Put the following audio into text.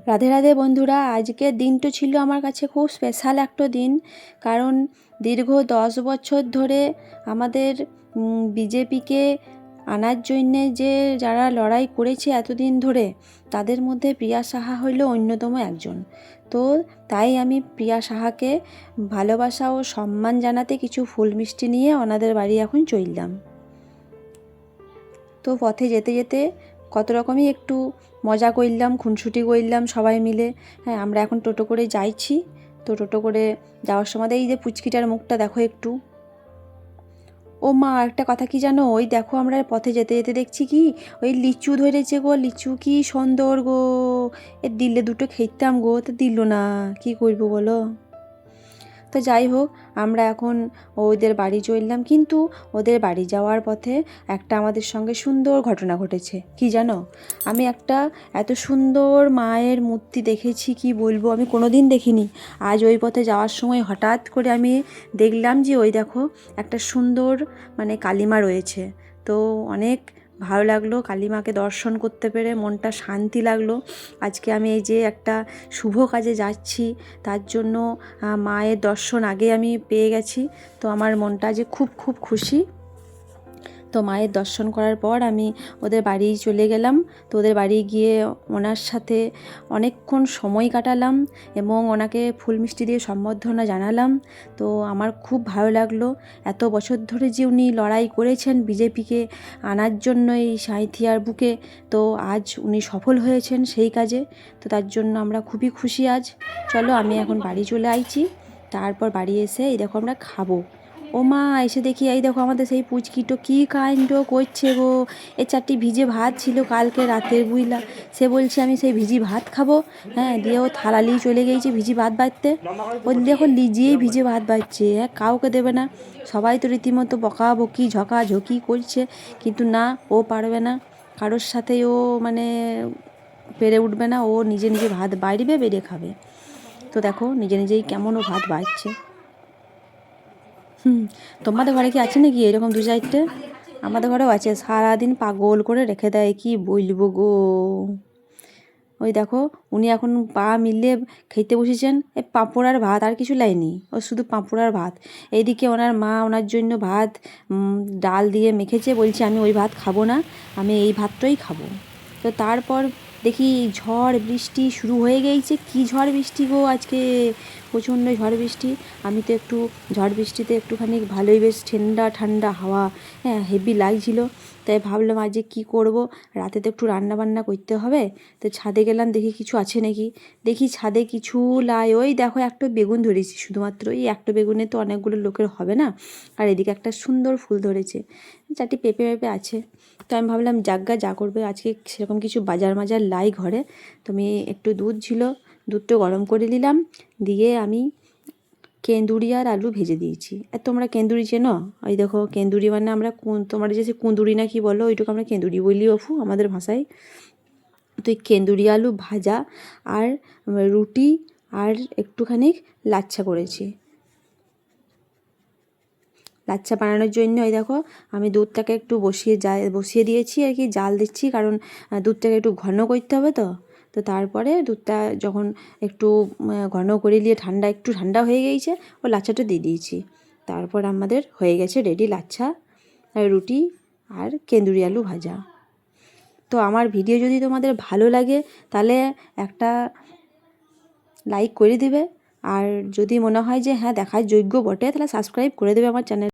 রাধে রাধে বন্ধুরা, আজকের দিনটা ছিল আমার কাছে খুব স্পেশাল একটা দিন। কারণ দীর্ঘ 10 বছর ধরে আমাদের বিজেপিকে আনার জন্যে যে যারা লড়াই করেছে এতদিন ধরে, তাদের মধ্যে প্রিয়া সাহা হইল অন্যতম একজন। তো তাই আমি প্রিয়া সাহাকে ভালোবাসা ও সম্মান জানাতে কিছু ফুল মিষ্টি নিয়ে ওনাদের বাড়ি এখন চললাম। তো পথে যেতে যেতে কত রকমই একটু মজা করলাম, খুনসুটি করলাম সবাই মিলে। হ্যাঁ, আমরা এখন টোটো করে যাইছি। তো টোটো করে যাওয়ার সময় এই যে পুচকিটার মুখটা দেখো একটু। ও মা, একটা কথা কি জানো, ওই দেখো আমরা পথে যেতে যেতে দেখছি কি ওই লিচু ধরেছে গো, লিচু কি সুন্দর গো। এ দিলে দুটো খেতাম গো, তো দিল না, কি করবো বলো। তো যাই হোক, আমরা এখন ওদের বাড়ি চললাম। কিন্তু ওদের বাড়ি যাওয়ার পথে একটা আমাদের সঙ্গে সুন্দর ঘটনা ঘটেছে। কি জানো, আমি একটা এত সুন্দর মায়ের মূর্তি দেখেছি কি বলবো, আমি কোনো দিন দেখিনি। আজ ওই পথে যাওয়ার সময় হঠাৎ করে আমি দেখলাম যে ওই দেখো একটা সুন্দর কালিমা রয়েছে। তো অনেক ভালো লাগলো কালিমাকে দর্শন করতে পেরে, মনটা শান্তি লাগলো। আজকে আমি এই যে একটা শুভ কাজে যাচ্ছি, তার জন্য মায়ের দর্শন আগে আমি পেয়ে গেছি। তো আমার মনটা যে খুব খুব খুশি। তো মায়ের দর্শন করার পর আমি ওদের বাড়ি চলে গেলাম। তো ওদের বাড়ি গিয়ে ওনার সাথে অনেকক্ষণ সময় কাটালাম এবং ওনাকে ফুল মিষ্টি দিয়ে সম্বর্ধনা জানালাম। তো আমার খুব ভালো লাগলো, এত বছর ধরে যে উনি লড়াই করেছেন বিজেপিকে আনার জন্য এই সাঁইথিয়ার বুকে, তো আজ উনি সফল হয়েছেন সেই কাজে। তো তার জন্য আমরা খুবই খুশি আজ। চলো, আমি এখন বাড়ি চলে আইছি। তারপর বাড়ি এসে এই দেখো আমরা খাবো। ও মা, এসে দেখি এই দেখো আমাদের সেই পুচকিটো কী কাণ্ড করছে গো। এই 4টি ভিজে ভাত ছিল কালকে রাতের, বুঝলা। সে বলছে আমি সেই ভিজি ভাত খাবো। হ্যাঁ, দিয়ে ও থালা নিয়ে চলে গিয়েছে ভিজি ভাত বাড়তে। ও দেখো নিজেই ভিজে ভাত বাড়ছে, হ্যাঁ, কাউকে দেবে না। সবাই তো রীতিমতো বকাবকি ঝকাঝকি করছে, কিন্তু না, ও পারবে না, কারোর সাথেই ও পেরে উঠবে না। ও নিজে নিজে ভাত বাইরে বেড়ে খাবে। তো দেখো নিজে নিজেই কেমন ও ভাত বাড়ছে। তোমাদের ঘরে কি আছে নাকি এরকম 2-4টে? আমাদের ঘরেও আছে, সারাদিন পাগল করে রেখে দেয়, কি বলবো গো। ওই দেখো উনি এখন পা মিলে খেতে বসেছেন, এই পাঁপড় আর ভাত, আর কিছু লাইনি, ও শুধু পাঁপড় আর ভাত। এইদিকে ওনার মা ওনার জন্য ভাত ডাল দিয়ে মেখেছে, বলছে আমি ওই ভাত খাবো না, আমি এই ভাতটাই খাবো। তো তারপর দেখি ঝড় বৃষ্টি শুরু হয়ে গিয়েছে। কি ঝড় বৃষ্টি গো আজকে, প্রচণ্ড ঝড় বৃষ্টি। আমি তো একটু ঝড় বৃষ্টিতে একটুখানি ভালোই বেশ ঠান্ডা ঠান্ডা হাওয়া, হ্যাঁ, হেভি লাগছিল। তাই ভাবলাম আজকে কী করব, রাতে তো একটু রান্না বান্না করতে হবে। তো ছাদে গেলাম, দেখি কিছু আছে নাকি। দেখি ছাদে কিছু লাই, ওই দেখো একটা বেগুন ধরেছি, শুধুমাত্র এই একটা বেগুনে তো অনেকগুলো লোকের হবে না। আর এদিকে একটা সুন্দর ফুল ধরেছে, 4টি পেঁপে আছে। তো আমি ভাবলাম যাজ্ঞা যা করবে, আজকে সেরকম কিছু বাজার লাই ঘরে। তো আমি একটু দুধ ছিল, দুধটা গরম করে নিলাম, দিয়ে আমি কেন্দুরি আর আলু ভেজে দিয়েছি। আর তোমরা কেন্দুরি চেনো? ওই দেখো কেন্দুরি আমরা তোমরা যে কুঁদুরি না কি বলো, ওইটুকু আমরা কেন্দুরি বলি অফু আমাদের ভাষায়। তো এই কেন্দুরি আলু ভাজা আর রুটি আর একটুখানি লাচ্ছা করেছি। লাচ্ছা বানানোর জন্য ওই দেখো আমি দুধটাকে একটু বসিয়ে দিয়েছি আর কি, জাল দিচ্ছি, কারণ দুধটাকে একটু ঘন করতে হবে। তো তো তারপরে দুধটা যখন একটু ঘন করে দিয়ে একটু ঠান্ডা হয়ে গিয়েছে, ও লাচ্ছাটা দিয়ে দিয়েছি। তারপর আমাদের হয়ে গেছে রেডি লাচ্ছা আর রুটি আর কেন্দুরি আলু ভাজা। তো আমার ভিডিও যদি তোমাদের ভালো লাগে তাহলে একটা লাইক করে দিবে, আর যদি মনে হয় যে হ্যাঁ দেখার যোগ্য বটে, তাহলে সাবস্ক্রাইব করে দেবে আমার চ্যানেল।